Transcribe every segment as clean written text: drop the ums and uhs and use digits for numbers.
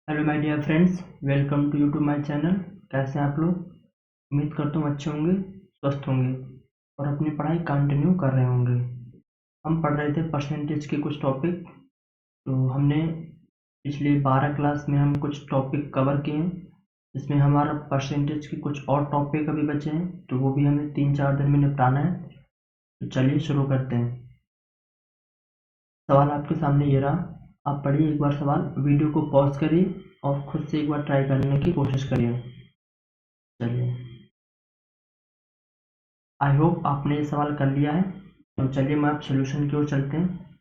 Hello my dear friends, welcome to YouTube my channel. कैसे हैं आप लोग? उम्मीद करता हूँ अच्छे होंगे, स्वस्थ होंगे और अपनी पढ़ाई कंटिन्यू कर रहे होंगे। हम पढ़ रहे थे परसेंटेज के कुछ टॉपिक। तो हमने पिछले 12 क्लास में हम कुछ टॉपिक कवर किए हैं, जिसमें हमारा परसेंटेज के कुछ और टॉपिक अभी बचे हैं, तो वो भी हमें 3-4 दिन में निपटाना है। तो चलिए शुरू करते हैं। सवाल आपके सामने ये रहा, आप पढ़िए एक बार सवाल, वीडियो को पॉज करिए और खुद से एक बार ट्राई करने की कोशिश करिए। चलिए, आई होप आपने ये सवाल कर लिया है। तो चलिए मैं आप सोल्यूशन की ओर चलते हैं।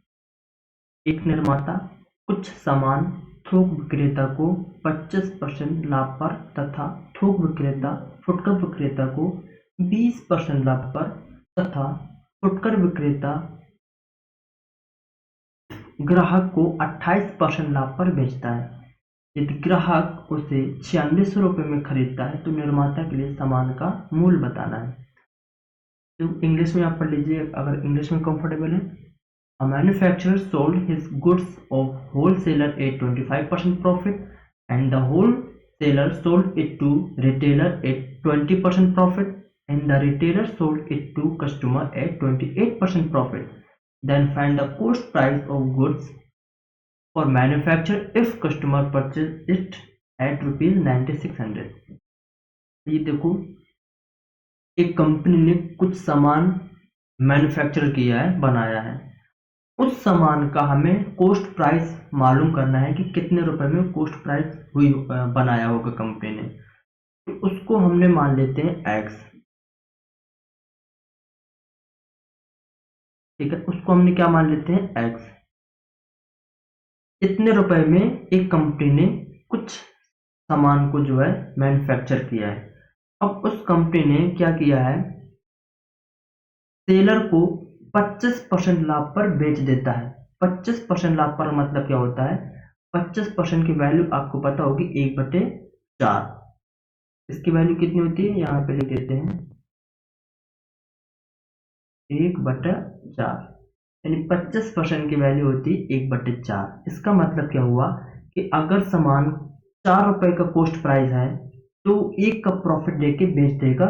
एक निर्माता कुछ सामान थोक विक्रेता को 25% लाभ पर तथा थोक विक्रेता फुटकर विक्रेता को 20% लाभ पर तथा फुटकर विक्रेता ग्राहक को 28% लाभ पर बेचता है। यदि ग्राहक उसे 9600 रुपये में खरीदता है तो निर्माता के लिए सामान का मूल्य बताना है। तो इंग्लिश में आप पढ़ लीजिए अगर इंग्लिश में कंफर्टेबल है। A manufacturer sold his goods of wholesaler at 25% profit and the wholesaler sold it to retailer at 20% profit and the retailer sold it to customer at 28% profit. Then find the cost price of goods for manufacturer if customer purchase it at rupees 9600. ये देखो, एक company ने कुछ सामान manufacture किया है, बनाया है। उस सामान का हमें कॉस्ट प्राइस मालूम करना है कि कितने रुपए में कॉस्ट प्राइस हुई बनाया होगा कंपनी ने। तो उसको हमने मान लेते हैं एक्स। ठीक है, उसको हमने क्या मान लेते हैं एक्स। इतने रुपए में एक कंपनी ने कुछ सामान को जो है मैन्युफैक्चर किया है। अब उस कंपनी ने क्या किया है, सेलर को 25% लाभ पर बेच देता है। 25% लाभ पर मतलब क्या होता है, 25% की वैल्यू आपको पता होगी 1/4। इसकी वैल्यू कितनी होती है, यहाँ पे लिख देते हैं 1/4, यानी 25% की वैल्यू होती है 1/4। इसका मतलब क्या हुआ कि अगर सामान 4 रुपए का कॉस्ट प्राइस है तो 1 का प्रॉफिट देके बेच देगा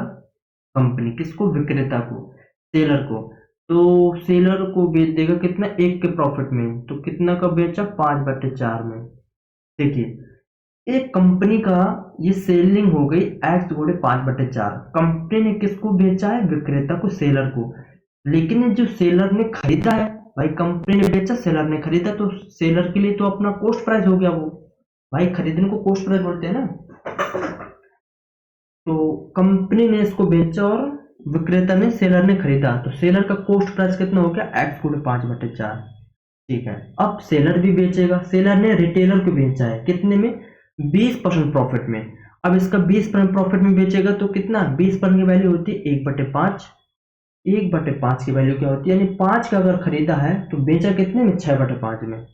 कंपनी, किसको, विक्रेता को, सेलर को। तो सेलर को बेच देगा कितना, 1 के प्रॉफिट में। तो कितना का बेचा, 5/4 में। देखिए, एक कंपनी का ये सेलिंग हो गई एक्स गुणे 5/4। कंपनी ने किसको बेचा है, विक्रेता को, सेलर को। लेकिन जो सेलर ने खरीदा है, भाई कंपनी ने बेचा, सेलर ने खरीदा, तो सेलर के लिए तो अपना कॉस्ट प्राइस हो गया वो। भाई खरीदने को कॉस्ट प्राइस बोलते हैं ना। तो कंपनी ने इसको बेचा और विक्रेता ने, सेलर ने खरीदा, तो सेलर का कॉस्ट प्राइस कितना हो गया, एक्स गुणे 5/4। ठीक है, अब सेलर भी बेचेगा, सेलर ने रिटेलर को बेचा है कितने में, 20% प्रॉफिट में। अब इसका 20% प्रॉफिट में बेचेगा तो कितना, 20% की वैल्यू होती है 1/5। 1/5 की वैल्यू क्या होती है, यानी 5 का अगर खरीदा है तो बेचा कितने में, 6/5 में।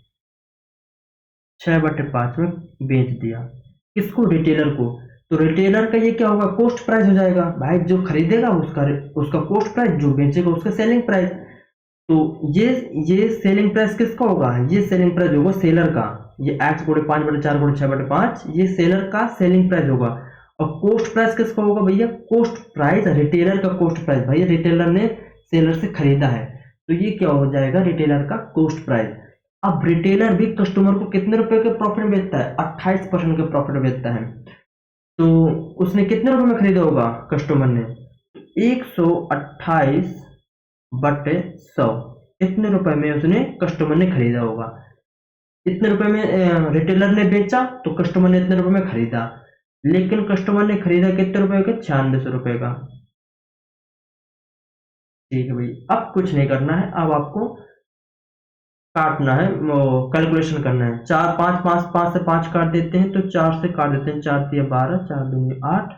6/5 में बेच दिया, किसको, रिटेलर को। तो रिटेलर का ये क्या होगा, कॉस्ट प्राइस हो जाएगा। भाई जो खरीदेगा उसका उसका कॉस्ट प्राइस, जो बेचेगा उसका सेलिंग प्राइस। तो ये सेलिंग प्राइस किसका होगा, ये सेलिंग प्राइस होगा सेलर का। ये एक्स गुणे 5/4 गुणे 6/5, ये सेलर का सेलिंग प्राइस होगा। और कॉस्ट प्राइस किसका होगा भैया, कॉस्ट प्राइस रिटेलर का कॉस्ट प्राइस। भैया रिटेलर ने सेलर से खरीदा है तो ये क्या हो जाएगा, रिटेलर का कॉस्ट प्राइस। अब रिटेलर भी कस्टमर को कितने रुपए के प्रॉफिट में बेचता है, 28% के प्रॉफिट में बेचता है। तो उसने कितने रुपए में खरीदा होगा, कस्टमर ने 128/100, इतने रुपए में उसने, कस्टमर ने खरीदा होगा। इतने रुपए में रिटेलर ने बेचा तो कस्टमर ने इतने रुपए में खरीदा। लेकिन कस्टमर ने खरीदा कितने रुपए का, 9600 रुपए का। ठीक है भाई, अब कुछ नहीं करना है, अब आपको काटना है, वो कैलकुलेशन करना है। 4 5 5 5 से 5 काट देते हैं तो 4 से काट देते हैं, 4 तिया 12, 4 दूनी 8,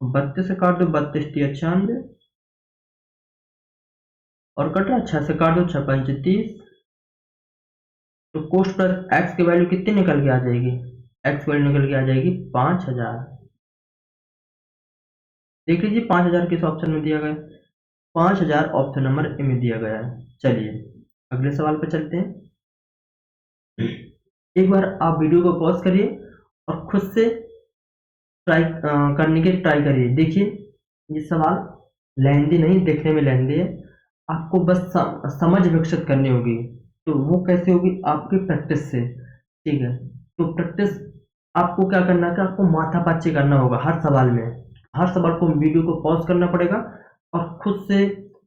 32 से काट दो, 32 तिया 96, और कट रहा, 6 से काट दो, 6 5 30। तो कॉस्ट प्लस एक्स की वैल्यू कितनी निकल के आ जाएगी, एक्स वैल्यू निकल के आ जाएगी 5000। देख लीजिए 5000 किस ऑप्शन में दिया गया है, 5000 ऑप्शन नंबर ए में दिया गया है। चलिए अगले सवाल पे चलते हैं। एक बार आप वीडियो को पॉज करिए और खुद से ट्राई करने की ट्राई करिए। देखिए ये सवाल लेंदी नहीं, देखने में लेंदी है, आपको बस समझ विकसित करनी होगी। तो वो कैसे होगी? आपकी प्रैक्टिस से। ठीक है, तो प्रैक्टिस आपको क्या करना है कि आपको माथापच्ची करना होगा हर सवाल में। हर सवाल को वीडियो को पॉज करना पड़ेगा और खुद से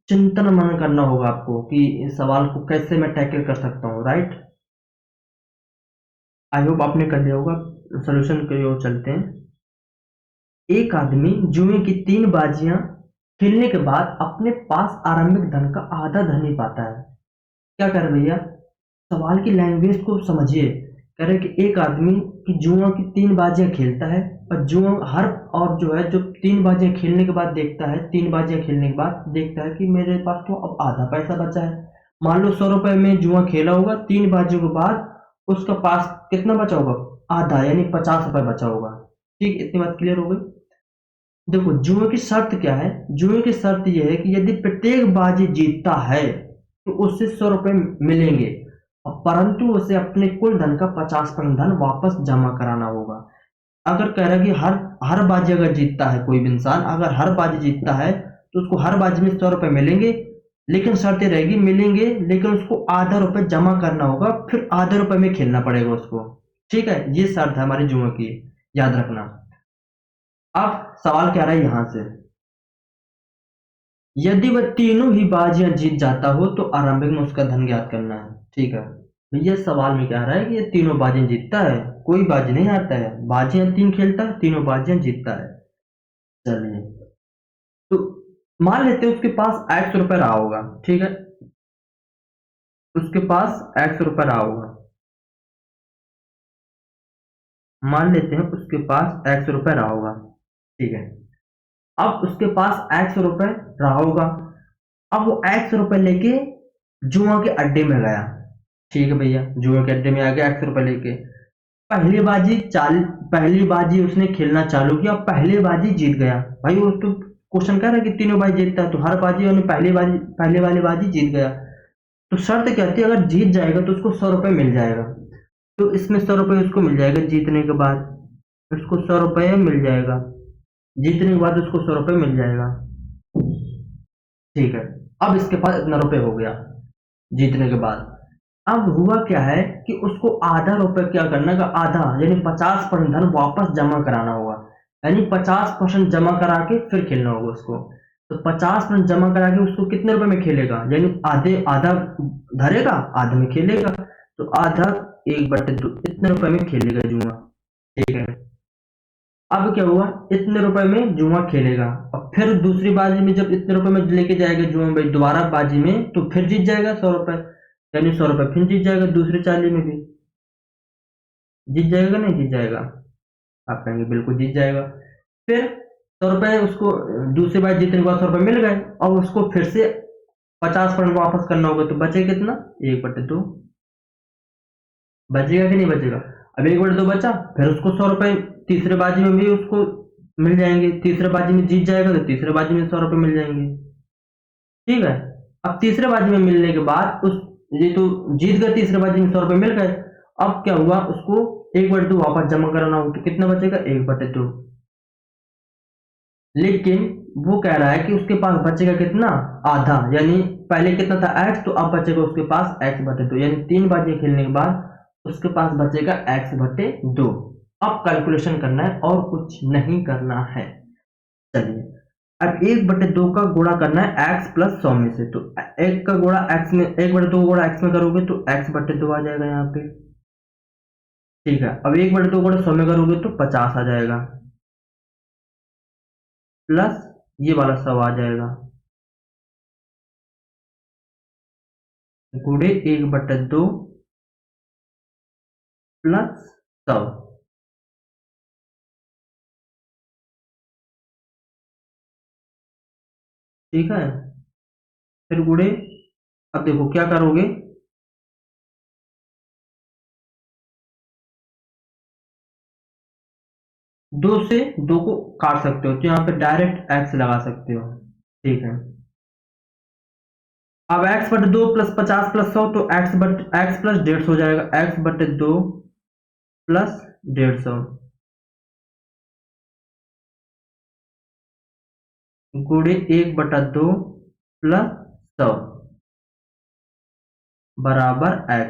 चिंतन मनन करना होगा आपको कि इस सवाल को कैसे मैं टैकल कर सकता हूँ। राइट, आई होप आपने कर लिया होगा। सोल्यूशन की ओर चलते हैं। एक आदमी जुए की 3 बाजियां खेलने के बाद अपने पास आरंभिक धन का आधा धन ही पाता है। क्या कर रहे भैया, सवाल की लैंग्वेज को समझिए। कह रहे कि एक आदमी की जुआ की 3 बाजियां खेलता है और जुआ हर और जो है जो 3 बाजियां खेलने के बाद देखता है, 3 बाजियां खेलने के बाद देखता है कि मेरे पास तो अब आधा पैसा बचा है। मान लो 100 रुपए में जुआ खेला होगा, 3 बाजियों के बाद उसका पास कितना बचा होगा? आधा, यानी 50 रुपए बचा होगा। ठीक, इतनी बात क्लियर हो गई। देखो जुए की शर्त क्या है? जुए की शर्त यह है कि यदि प्रत्येक बाजी जीतता है तो उससे 100 रुपए मिलेंगे, परंतु उसे अपने कुल धन का 50% धन वापस जमा कराना होगा। अगर कह रहा है कि हर हर बाजी अगर जीतता है, कोई भी इंसान अगर हर बाजी जीतता है तो उसको हर बाजी में 100 रुपए मिलेंगे, लेकिन शर्त ये रहेगी मिलेंगे लेकिन उसको आधा रुपए जमा करना होगा, फिर आधे रुपए में खेलना पड़ेगा उसको। ठीक है, ये शर्त है हमारे जुए की, याद रखना। अब सवाल क्या रहा है यहां से, यदि वह तीनों ही बाजियां जीत जाता हो तो आरंभिक में उसका धन ज्ञात करना है। ठीक है भैया, सवाल में क्या रहा है कि ये तीनों बाजियां जीतता है, कोई बाजी नहीं हारता है, बाजियां 3 खेलता है, तीनों बाजियां जीतता है। चलिए, तो मान लेते हैं उसके पास 800 रुपए रहा होगा। ठीक है, उसके पास 800 रुपए रहा होगा। मान लेते हैं उसके पास 800 रुपए रहा होगा। ठीक है, अब उसके पास 800 रुपए रहा होगा। अब वो 800 रुपए लेके जुआ के अड्डे में गया। ठीक है भैया, जुए के अड्डे में आ गया 800 रुपए लेके। पहली बाजी चाल पहली बाजी उसने खेलना चालू किया, पहली बाजी जीत गया। भाई वो तो क्वेश्चन कह रहा है कि तीनों बाजी जीतता है, तो हर बाजी उन्हें पहले वाली बाजी जीत गया। तो शर्त क्या थी, अगर जीत जाएगा तो उसको 100 रुपए मिल जाएगा। तो इसमें 100 रुपए उसको मिल जाएगा जीतने के बाद, उसको 100 रुपए मिल जाएगा, जीतने के बाद उसको 100 रुपए मिल जाएगा। ठीक है, अब इसके पास इतना रुपए हो गया जीतने के बाद। अब हुआ क्या है कि उसको आधा रुपए क्या करना है, आधा यानी 50% धन वापस जमा कराना होगा। यानी 50% जमा करा के फिर खेलना होगा उसको। तो 50% जमा करा के उसको कितने रुपए में खेलेगा, यानी आधे आधा धरेगा, आधे में खेलेगा। तो आधा 1/2 इतने रुपए में खेलेगा जुआ। ठीक है, अब क्या हुआ, इतने रुपए में जुआ खेलेगा और फिर दूसरी बाजी में जब इतने रुपए में लेके जाएगा जुआ में दोबारा बाजी में, तो फिर जीत जाएगा 100 रुपए, यानी 100 रुपए फिर जीत जाएगा दूसरी चाली में भी। जीत जाएगा नहीं जीत जाएगा? आप कहेंगे बिल्कुल जीत जाएगा। फिर 100 रुपए उसको दूसरी बार जीतने के बाद 100 रुपए मिल गए और उसको फिर से 50% वापस करना होगा, तो बचेगा कितना? 1/2 बचेगा कि नहीं बचेगा? अब 1/2 बचा, फिर उसको 100 रुपए तीसरे बाजी में भी उसको मिल जाएंगे, तीसरे बाजी में जीत जाएगा तो तीसरे बाजी में 100 रुपए मिल जाएंगे। ठीक है, अब तीसरे बाजी में मिलने के बाद उस ये तो जीत गए, तीसरे बाजी में 100 रुपए मिल गए। अब क्या हुआ, उसको 1/2 वापस जमा कराना हो, तो कितना बचेगा? 1/2। लेकिन वो कह रहा है कि उसके पास बचेगा कितना? आधा, यानी पहले कितना था x, तो अब बचेगा उसके पास x/2, यानी 3 बाजी खेलने के बाद उसके पास बचेगा x/2। अब कैलकुलेशन करना है और कुछ नहीं करना है। चलिए, अब 1/2 का गुणा करना है x प्लस 100 में से। तो एक का गुणा x में, 1/2 का गुणा x में करोगे तो x/2 आ जाएगा यहाँ पे। ठीक है, अब 1/2 गुणा 100 में करोगे तो 50 आ जाएगा, प्लस ये वाला 100 आ जाएगा, गुणे 1/2 प्लस 100। ठीक है, फिर गुणे, अब देखो क्या करोगे, 2 से 2 को काट सकते हो तो यहाँ पे डायरेक्ट x लगा सकते हो। ठीक है, अब x/2 प्लस 50 प्लस 100, तो x प्लस 150 हो जाएगा, x/2 प्लस 150। गुणे 1/2 प्लस 100 बराबर x।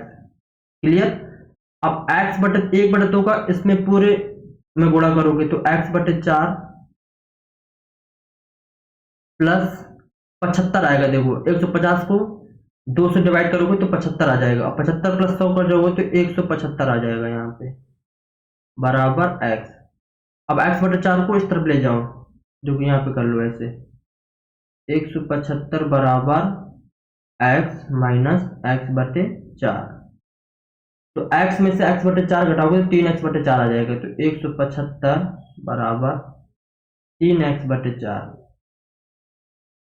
क्लियर। अब x/1/2 का इसमें पूरे में गुणा करोगे तो x/4 प्लस 75 आएगा। देखो 150 को 2 से डिवाइड करोगे तो 75 आ जाएगा, 75 प्लस 100 कर जाओगे तो 175 आ जाएगा यहाँ पे बराबर x। अब x/4 को इस तरफ ले जाओ, जो कि यहाँ पे कर लो ऐसे, 175 बराबर x माइनस x/4। तो x में से x/4 घटाओगे तो 3x/4 आ जाएगा, तो 175 बराबर 3x/4।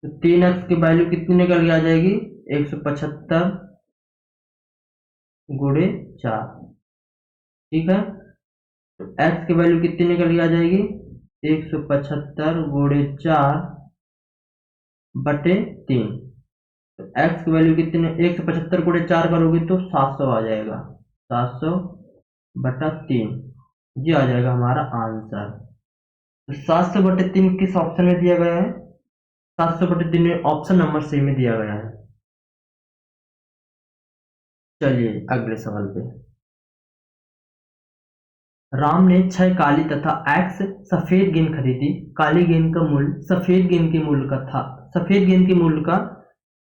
तो 3x की वैल्यू कितनी निकल के आ जाएगी, 175 गुणे 4। ठीक है, तो x की वैल्यू कितनी निकल के आ जाएगी, 175 गुणे 4/3। तो x की वैल्यू कितनी, 175 गुणे 4 करोगे तो 700 आ जाएगा, 700/3। ये आ जाएगा हमारा आंसर। तो 700/3 किस ऑप्शन में दिया गया है, 700/3 में ऑप्शन नंबर सी में दिया गया है। चलिए अगले सवाल पे। राम ने 6 काली तथा x सफेद गेंद खरीदी। काली गेंद का मूल्य सफेद गेंद के मूल्य का था, सफेद गेंद के मूल्य का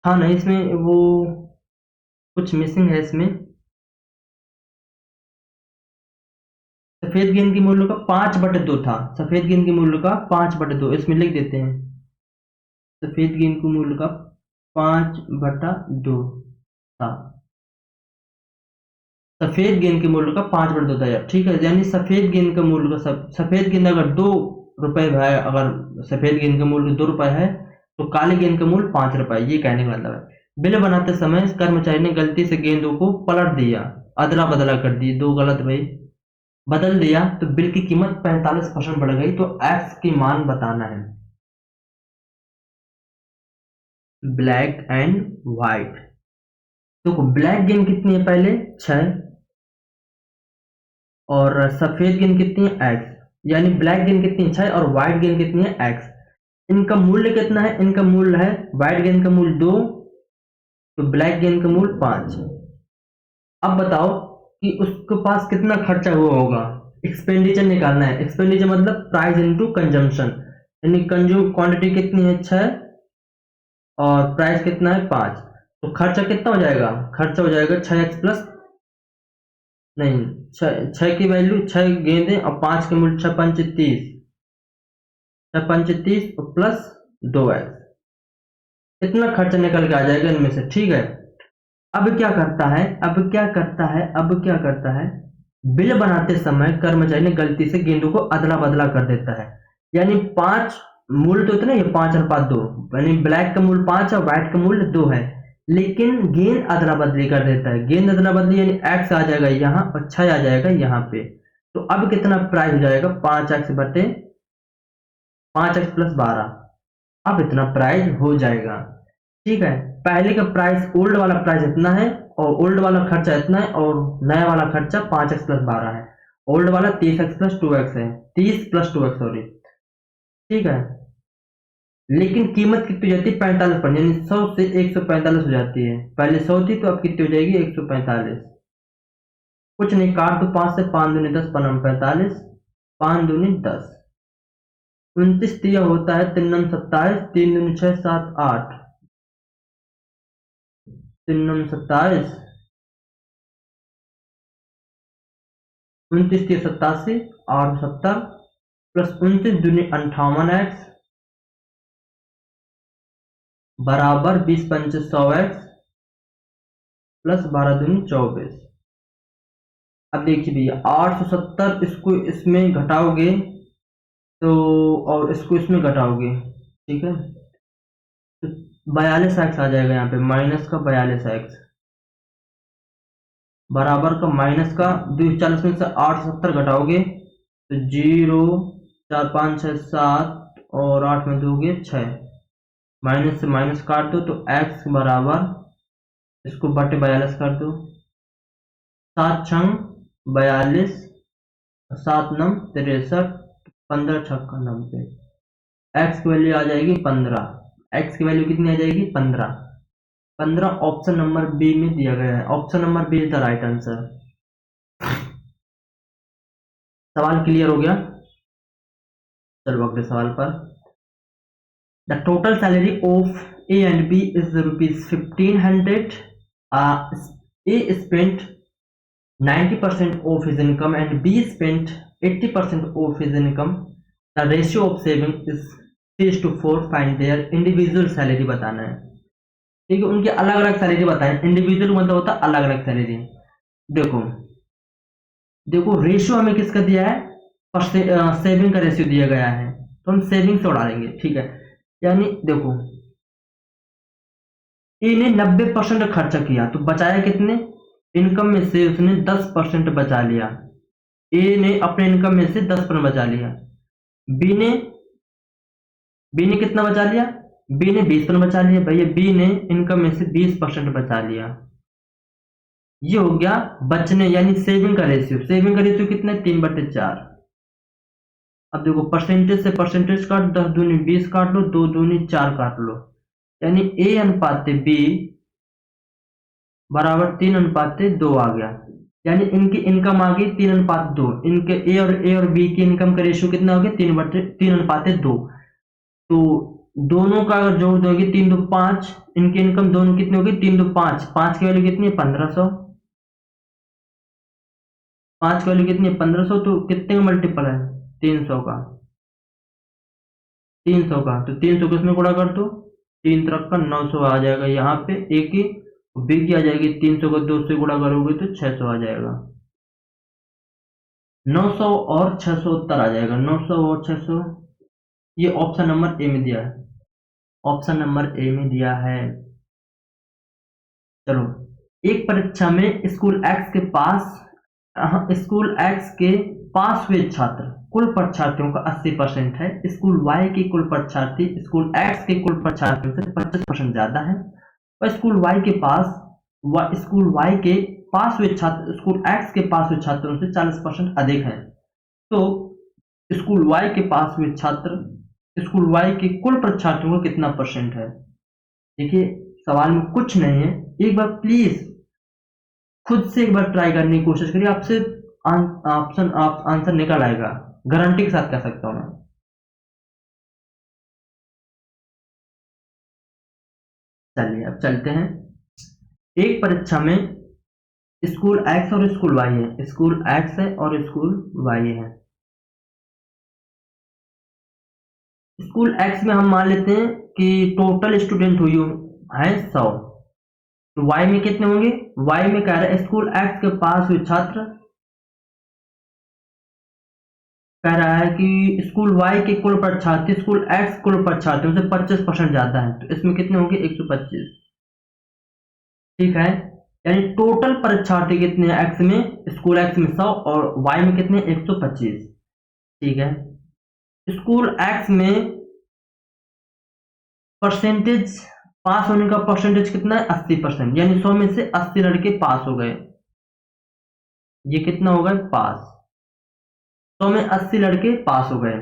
था नहीं, इसमें वो कुछ मिसिंग है। इसमें सफेद गेंद के मूल्य का 5/2 था, सफेद गेंद के मूल्य का 5/2, इसमें लिख देते हैं सफेद गेंद के मूल्य का 5/2 था, सफेद गेंद के मूल्य का 5/2 था यार। ठीक है, यानी सफेद गेंद का मूल्य का सफेद गेंद अगर 2 रुपए है, अगर सफेद गेंद का मूल्य 2 रुपए है तो काली गेंद का मूल्य 5 रुपए, ये कहने का मतलब है। बिल बनाते समय कर्मचारी ने गलती से गेंदों को पलट दिया, अदला बदला कर दिए, 2 गलत भाई बदल दिया, तो बिल की कीमत 45% बढ़ गई, तो एक्स की मान बताना है। ब्लैक एंड व्हाइट, तो ब्लैक गेंद कितनी है, पहले 6 और सफेद गेंद कितनी है x, यानी ब्लैक गेंद कितनी है 6 और व्हाइट गेंद कितनी है x। इनका मूल्य कितना है, इनका मूल्य है, व्हाइट गेंद का मूल्य 2 तो ब्लैक गेंद का मूल्य 5। अब बताओ कि उसके पास कितना खर्चा हुआ होगा, एक्सपेंडिचर निकालना है। एक्सपेंडिचर मतलब प्राइस इनटू कंजम्पशन, यानी कंज्यूम क्वांटिटी कितनी है 6 और प्राइस कितना है 5, तो खर्चा कितना हो जाएगा, खर्चा हो जाएगा 6x प्लस, नहीं 6 की वैल्यू 6 गेंदे और 5 के मूल्य 6 पंच 30, 6 पंच 30 प्लस 2x, इतना खर्चा निकल के आ जाएगा इनमें से। ठीक है, अब क्या करता है, अब क्या करता है, बिल बनाते समय कर्मचारी ने गलती से गेंदों को अदला बदला कर देता है, यानी 5 मूल्य तो इतना, ये 5/2, यानी ब्लैक का मूल्य 5 और व्हाइट का मूल्य 2 है, लेकिन गेंद अदला बदली कर देता है। गेंद अदला बदली यानी x आ जाएगा यहाँ और 6 आ जाएगा यहाँ पे, तो अब कितना प्राइस हो जाएगा, 5x प्लस 12, अब इतना प्राइस हो जाएगा। ठीक है, पहले का प्राइस ओल्ड वाला प्राइस इतना है और ओल्ड वाला खर्चा इतना है और नया वाला खर्चा 5x प्लस 12 है, ओल्ड वाला 30x प्लस 2x है, 30 प्लस 2x सॉरी। ठीक है, लेकिन कीमत कितनी हो जाती है, 45 पर, यानी 100 से 145 हो जाती है, पहले 100 थी तो अब कितनी हो जाएगी 145। कुछ नहीं, काट दो 5 से, 5 दूनी 10 5 45, 5 दूनी 10, 29 दिया होता है, 3 नम 27, 3 दूनी 6 7 8, 3 नम 27, 29 87 8 70 प्लस 29 दूनी 58x बराबर 20 पंच 100x प्लस 12 दूनी 24। अब देखिए भैया 870 इसको इसमें घटाओगे तो, और इसको इसमें घटाओगे, ठीक है, तो 42x आ जाएगा यहाँ पे, माइनस का 42x बराबर का माइनस का 240 में से 870 घटाओगे तो 0 4 5 6 7 और 8 में दोगे 6, माइनस से माइनस काट दो तो x बराबर, इसको बटे 42 कर दो, 7 छंग 42, 7 नम 63, 15 छक्का 90, एक्स की वैल्यू आ जाएगी 15। एक्स की वैल्यू कितनी आ जाएगी 15। 15 ऑप्शन नंबर बी में दिया गया है। Option number B is the right answer. सवाल क्लियर हो गया? चलो अगले सवाल पर। The total salary of A and B is ₹1500। A spent 90% of his income and B spent 80% of his income. The ratio of saving is 3:4. Find their individual salary बताना है। ठीक है, उनकी अलग अलग सैलरी बताएं। इंडिविजुअल मतलब होता है अलग अलग सैलरी। देखो देखो रेशियो हमें किसका दिया है? सेविंग का रेशियो दिया गया है, तो हम सेविंग से उड़ा देंगे। ठीक है, यानी देखो ए ने 90% खर्चा किया तो बचाया कितने? इनकम में से उसने 10% बचा लिया। ए ने अपने इनकम में से 10% बचा लिया। बी ने कितना बचा लिया? बी ने 20% बचा लिया। भैया बी ने इनकम में से 20% बचा लिया। ये हो गया बचने यानी सेविंग का रेशियो। सेविंग का रेशियो कितना है? 3/4। अब देखो परसेंटेज से परसेंटेज काट, 10 दूनी 20 काट लो, 2 दूनी 4 काट लो, यानी ए अनुपात बी बराबर 3/2 आ गया। यानी इनकी इनकम आ गई 3/2। इनके ए और बी की इनकम का रेशियो कितना हो गया? 3/2। तो दोनों का अगर जोड़ दोगे 3 2 5, इनकी इनकम दोनों कितनी होगी? 3 2 5। 5 की वैल्यू कितनी है? 1500। 5 की वैल्यू कितनी है? 1500। तो कितने का मल्टीपल है? 300 का। 300 का तो 300 को इसमें गुणा कर दो, 3 तरफ का 900 आ जाएगा यहाँ पे। ए की बी की आ जाएगी 300 को 2 से गुणा करोगे तो 600 आ जाएगा। 900 और 600 उत्तर आ जाएगा। 900 और 600 ये ऑप्शन नंबर ए में दिया है। ऑप्शन नंबर ए में दिया है। चलो, एक परीक्षा में स्कूल एक्स के पास हुए छात्र कुल परीक्षार्थियों का 80% है। स्कूल वाई के कुल परीक्षार्थी स्कूल एक्स के कुल परीक्षार्थियों से 25% ज्यादा है। और स्कूल वाई के पास हुए छात्र स्कूल एक्स के पास हुए छात्रों से 40% अधिक है। तो स्कूल वाई के पास हुए छात्र स्कूल वाई के कुल परीक्षार्थियों का कितना परसेंट है? देखिए सवाल में कुछ नहीं है, एक बार प्लीज खुद से एक बार ट्राई करने की कोशिश करिए, आपसे आंसर निकल आएगा, गारंटी के साथ कह सकता हूं मैं। चलिए अब चलते हैं। एक परीक्षा में स्कूल एक्स और स्कूल वाई है। स्कूल एक्स है और स्कूल वाई है। स्कूल एक्स में हम मान लेते हैं कि टोटल स्टूडेंट हुई है 100। तो वाई में कितने होंगे? वाई में कह रहा है स्कूल एक्स के पास हुए छात्र कह रहा है कि स्कूल वाई के कुल परीक्षार्थी स्कूल एक्स कुल परीक्षार्थियों से 25% ज्यादा है। तो इसमें कितने होंगे? 125। ठीक है, यानी टोटल परीक्षार्थी कितने हैं एक्स में? स्कूल एक्स में 100 और वाई में कितने? 125। ठीक है, स्कूल एक्स में परसेंटेज पास होने का परसेंटेज कितना है? 80%। यानी 100 में से 80 लड़के पास हो गए। ये कितना हो गए? पास। 100 में 80 लड़के पास हो गए।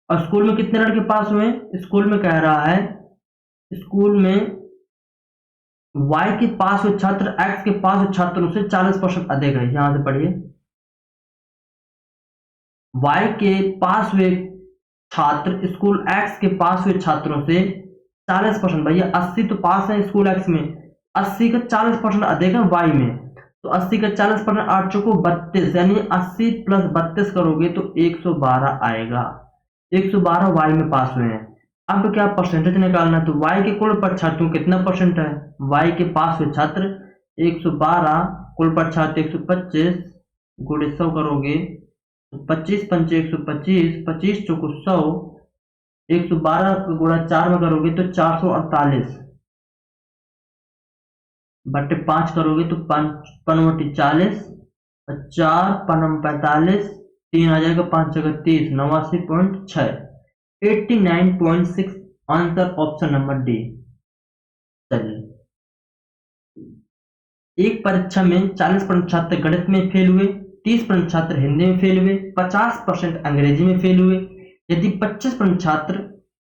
और स्कूल में कितने लड़के पास हुए? स्कूल में कह रहा है स्कूल में वाई के पास हुए छात्र एक्स के पास हुए छात्रों से 40% अधिक है। यहां से पढ़िए, वाई के पास हुए छात्र स्कूल एक्स के पास हुए छात्रों से 40%। भैया 80 तो पास है स्कूल एक्स में, 80 का 40% अधिक है वाई में। तो 80 का 40% 8 चौको 32, यानी 80 प्लस 32 करोगे तो 112 आएगा। 112 वाई में पास हुए हैं। अब क्या परसेंटेज निकालना है? तो वाई के कुल परीक्षार्थियों कितना परसेंट है? वाई के पास हुए छात्र 112, कुल परीक्षार्थी 125 गुणे 100 करोगे तो 25 पंचे 125, 25 चौको 100, 112 को गुणा 4 में करोगे तो 448 बटे 5 करोगे तो 5×40, 4 5 45, 3 आ जाएगा, 5 जगह 30, 89.6, 89.6 आंसर ऑप्शन नंबर डी। चलिए, एक परीक्षा में 40% छात्र गणित में फेल हुए, 30% छात्र हिंदी में फेल हुए, 50% अंग्रेजी में फेल हुए। यदि 25% छात्र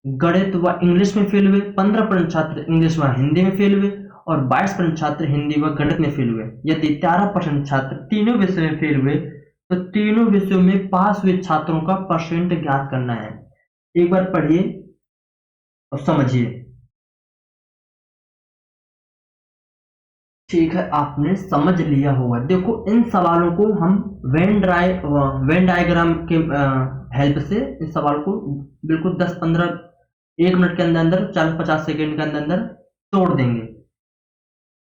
गणित व इंग्लिश में फेल हुए, 15% छात्र इंग्लिश व हिंदी में फेल हुए और 22% छात्र हिंदी व गणित में फेल हुए। यदि 13% छात्र तीनों विषय में फेल हुए तो तीनों विषयों में पास हुए छात्रों का परसेंट ज्ञात करना है। एक बार पढ़िए और समझिए। ठीक है, आपने समझ लिया होगा। देखो, इन सवालों को हम वेन डायग्राम के हेल्प से इस सवाल को बिल्कुल 10-15 1 मिनट के अंदर अंदर 40-50 सेकेंड के अंदर अंदर तोड़ देंगे।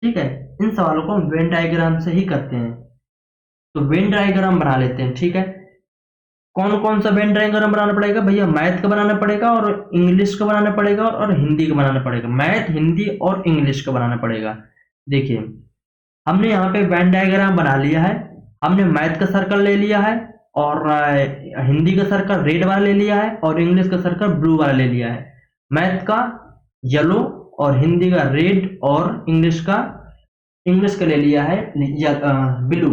ठीक है, इन सवालों को हम वेन डायग्राम से ही करते हैं। तो वेन डायग्राम बना लेते हैं। ठीक है, कौन कौन सा वेन डायग्राम बनाना पड़ेगा भैया? मैथ का बनाना पड़ेगा और इंग्लिश का बनाना पड़ेगा और हिंदी का बनाना पड़ेगा। मैथ, हिंदी और इंग्लिश का बनाना पड़ेगा। देखिए, हमने यहाँ पे वेन डायग्राम बना लिया है। हमने मैथ का सर्कल ले लिया है और हिंदी का सर्कल रेड वाला ले लिया है और इंग्लिश का सर्कल ब्लू वाला ले लिया है। मैथ का येलो और हिंदी का रेड और इंग्लिश का ले लिया है ब्लू।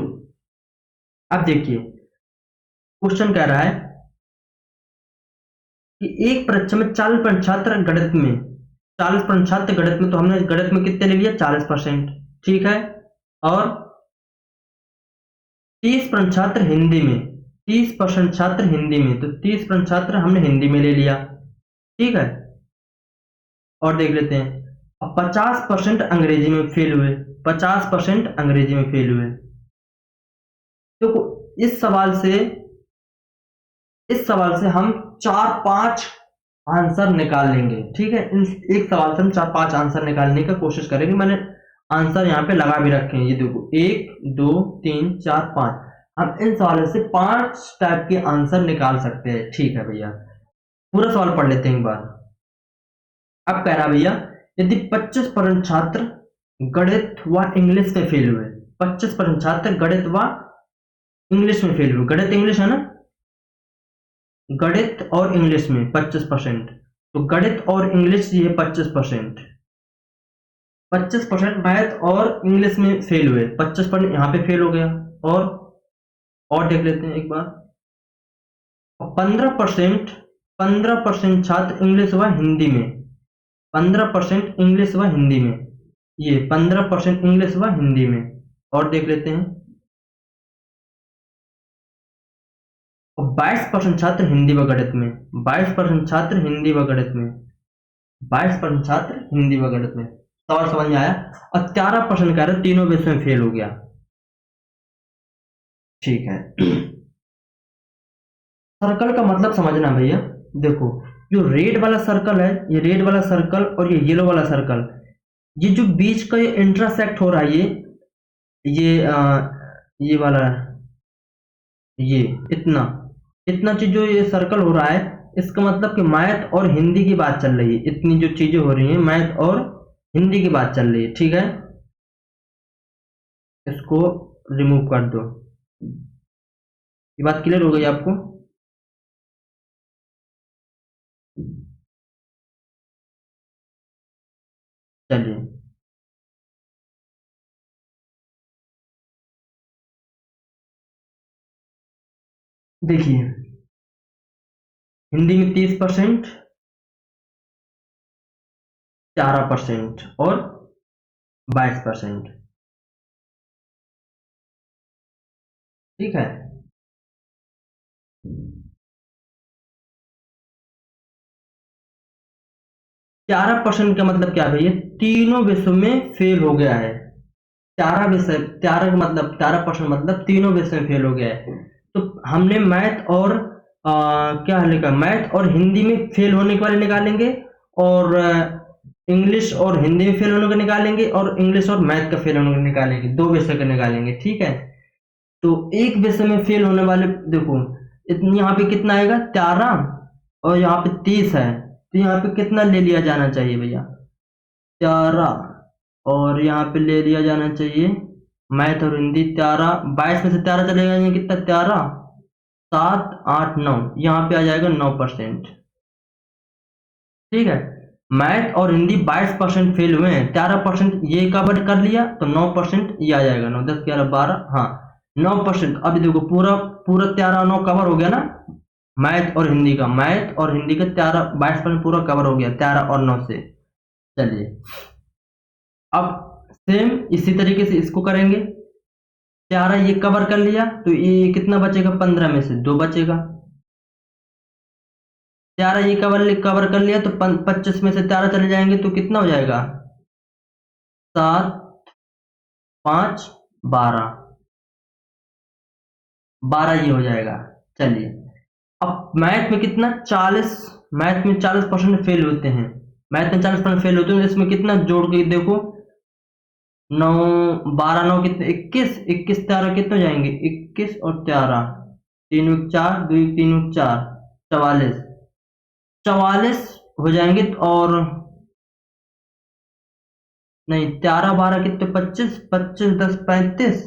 अब देखिए, क्वेश्चन कह रहा है कि एक परीक्षा में 40% छात्र गणित में, 40% छात्र गणित में, तो हमने गणित में कितने ले लिया? 40%। ठीक है, और 30% छात्र हिंदी में, 30% छात्र हिंदी में, तो 30% छात्र हमने हिंदी में ले लिया। ठीक है, और देख लेते हैं। अब 50% अंग्रेजी में फेल हुए, 50% अंग्रेजी में फेल हुए। देखो, इस सवाल से हम 4-5 आंसर निकाल लेंगे। ठीक है, एक सवाल से हम 4-5 आंसर निकालने का कोशिश करेंगे। मैंने आंसर यहाँ पे लगा भी रखे हैं, ये देखो 1 2 3 4 5। हम इन सवालों से 5 टाइप के आंसर निकाल सकते हैं। ठीक है भैया, पूरा सवाल पढ़ लेते हैं एक बार। अब कह रहा भैया, यदि 25% छात्र गणित व इंग्लिश में फेल हुए, 25% छात्र गणित व इंग्लिश में फेल हुए, गणित इंग्लिश है ना, गणित और इंग्लिश में 25%, तो गणित और इंग्लिश ये 25%, 25% मैथ और इंग्लिश में फेल हुए, 25% यहाँ पे फेल हो गया। और देख लेते हैं एक बार। 15% छात्र इंग्लिश व हिंदी में, 15% इंग्लिश व हिंदी में, ये 15% इंग्लिश व हिंदी में। और देख लेते हैं, 22% छात्र हिंदी व गणित में, 22% छात्र हिंदी व गणित में, 22% छात्र हिंदी व गणित में। सवाल समझ में आया? और 13% कह रहे तीनों विषय में फेल हो गया। ठीक है, सर्कल का मतलब समझना भैया। देखो, जो रेड वाला सर्कल है, ये रेड वाला सर्कल और ये येलो वाला सर्कल, ये जो बीच का ये इंटरसेक्ट हो रहा है, ये वाला, ये इतना चीज जो ये सर्कल हो रहा है, इसका मतलब कि मैथ और हिंदी की बात चल रही है। इतनी जो चीजें हो रही हैं, मैथ और हिंदी की बात चल रही है। ठीक है, इसको रिमूव कर दो। ये बात क्लियर हो गई आपको? चलिए, देखिए, हिंदी में 30%, 11% और 22%। ठीक है, 11% का मतलब क्या भैया? तीनों विषयों में फेल हो गया है। 13 का मतलब 13% मतलब तीनों विषय में फेल हो गया है। तो हमने मैथ और क्या लिखा, मैथ और हिंदी में फेल होने के वाले निकालेंगे और इंग्लिश और हिंदी में फेल होने का निकालेंगे और इंग्लिश और मैथ का फेल होने का निकालेंगे, 2 विषय का निकालेंगे। ठीक है, तो एक विषय में फेल होने वाले, देखो यहाँ पे कितना आएगा? 13 और यहाँ पे 30 है, तो यहाँ पे कितना ले लिया जाना चाहिए भैया? 13 और यहाँ पे ले लिया जाना चाहिए मैथ और हिंदी 13, 22 में से 13 चलेगा, यानी कितना? 13, 7, 8, 9, यहाँ पे आ जाएगा 9%। ठीक है, मैथ और हिंदी 22% फेल हुए हैं, 13% ये कवर कर लिया, तो 9% ये आ जाएगा। 9, 10, 11, 12, हाँ 9%। अभी देखो, पूरा 13 9 कवर हो गया ना, मैथ और हिंदी का 23% पूरा कवर हो गया 13 और 9 से। चलिए अब सेम इसी तरीके से इसको करेंगे। 11 ये कवर कर लिया तो ये कितना बचेगा, 15 में से 2 बचेगा। 11 ये कवर कर लिया तो 25 में से 11 चले जाएंगे तो कितना हो जाएगा, 7 5 12, 12 ये हो जाएगा। चलिए अब मैथ में कितना 40, मैथ में 40% फेल होते हैं, मैथ में 40% फेल होते हैं, तो इसमें कितना जोड़ के देखो, 9 12 9 कितने, 21, 21 13 कितने हो जाएंगे, 21 और 13, 3 1 4, 2 3 1 4, 44, 44 हो जाएंगे। और नहीं, 13 12 कितने, 25, 25 10 35,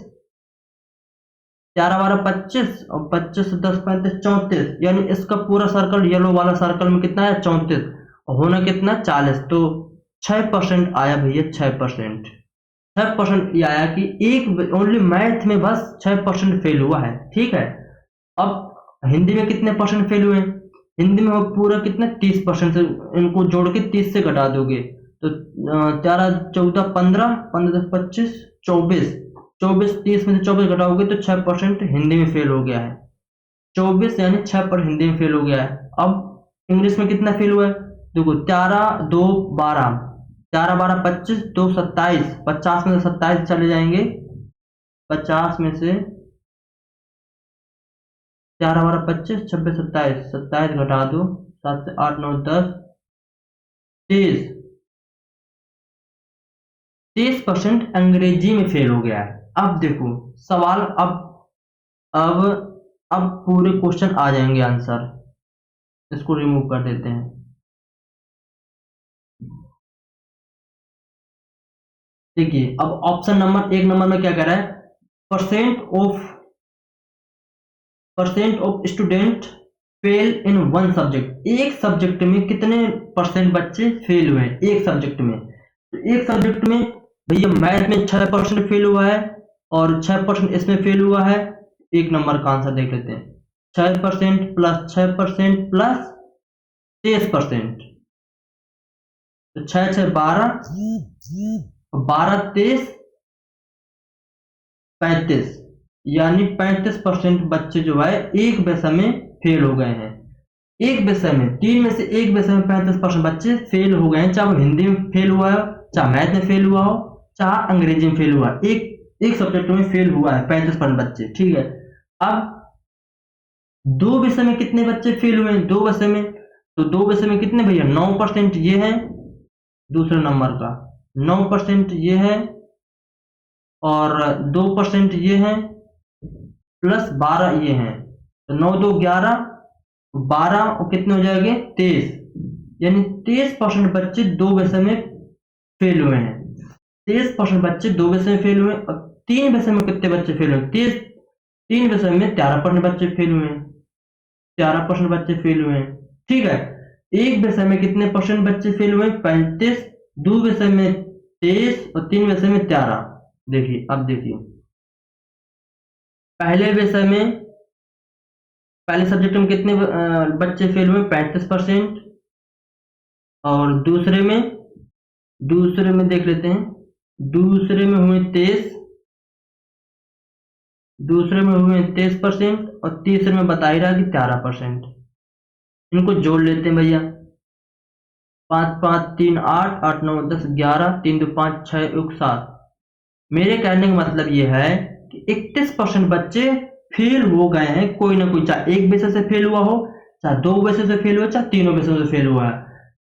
13 12 25 और 25 10 35 34, यानी इसका पूरा सर्कल येलो वाला सर्कल में कितना है, 34, और होना कितना 40, तो 6% आया भैया, 6%। 6% ये आया कि एक ओनली मैथ में बस 6% फेल हुआ है। ठीक है, अब हिंदी में कितने परसेंट फेल हुए, हिंदी में वो पूरा कितना 30% से, इनको जोड़ के 30 से घटा दोगे तो 13 14 15 15 25 24, 24 30 में से 24 घटाओगे तो 6% हिंदी में फेल हो गया है। 24 यानी 6% हिंदी में फेल हो गया है। अब इंग्लिश में कितना फेल हुआ है, देखो 13 2 12, 13 12 25 2 27, 50 में से 27 चले जाएंगे, 50 में से 11 12 25 26 27, 27 घटा दो, 7 से 8 9 10 30, 30% अंग्रेजी में फेल हो गया है। अब देखो सवाल, अब अब पूरे क्वेश्चन आ जाएंगे आंसर, इसको रिमूव कर देते हैं। देखिए अब ऑप्शन नंबर 1 नंबर में क्या कह रहा है, percent of student fail in one subject, एक सब्जेक्ट में कितने परसेंट बच्चे फेल हुए हैं एक सब्जेक्ट में, तो एक सब्जेक्ट में भैया मैथ में 6% फेल हुआ है और 6% इसमें फेल हुआ है। 1 नंबर का आंसर देख लेते हैं, 6% प्लस 6% प्लस 23%, तो 6 6 12, 12 23 35, यानी 35% बच्चे जो है एक विषय में फेल हो गए हैं। एक विषय में, 3 में से एक विषय में 35% बच्चे फेल हो गए हैं, चाहे वो हिंदी में फेल हुआ हो, चाहे मैथ में फेल हुआ हो, चाहे अंग्रेजी में फेल हुआ, एक सब्जेक्ट में फेल हुआ है 35% बच्चे। ठीक है, अब दो विषय में कितने बच्चे फेल हुए हैं, दो विषय में, तो दो विषय में कितने भैया, 9% ये है दूसरे नंबर का, 9% ये है और 2% ये है प्लस 12 ये है, तो 9 2 11, 12 और कितने हो जाएंगे 23, यानी 23% बच्चे दो विषय में फेल हुए हैं। 23% बच्चे दो विषय में फेल हुए, और तीन विषय में कितने बच्चे फेल हुए, 3 विषय में 13% बच्चे फेल हुए हैं, 13% बच्चे फेल हुए हैं। ठीक है, एक विषय में कितने परसेंट बच्चे फेल हुए, 35, दो विषय में 23 और 3 विषय में 13। देखिए अब देखिए, पहले विषय में, पहले सब्जेक्ट में कितने बच्चे फेल हुए, 35%, और दूसरे में देख लेते हैं, दूसरे में हुए 23, दूसरे में हुए 23% और तीसरे में बता ही रहा कि 13%। इनको जोड़ लेते हैं भैया, 5 5 3 8 8 9 10 11, 3 2 5 6 1 7। मेरे कहने का मतलब ये है कि 31% बच्चे फेल हो गए हैं, कोई ना कोई, चाहे एक विषय से फेल हुआ हो, चाहे दो विषय से फेल हुआ, चाहे तीनों विषयों से फेल हुआ है।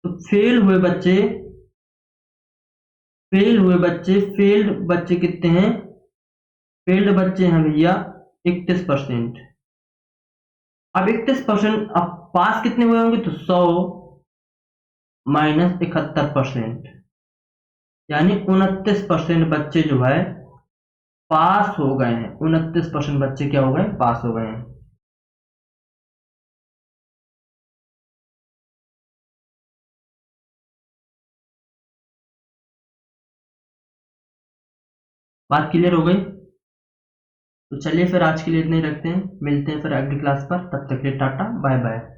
तो फेल्ड बच्चे कितने हैं, फेल्ड बच्चे हैं भैया 31%। अब 31%, अब पास कितने हुए होंगे, तो 100 माइनस 71%, यानी 29% बच्चे जो है पास हो गए हैं, 29% बच्चे क्या हो गए, पास हो गए हैं। बात क्लियर हो गई। तो चलिए फिर आज के लिए इतना ही रखते हैं, मिलते हैं फिर अगली क्लास पर, तब तक के लिए टाटा बाय बाय।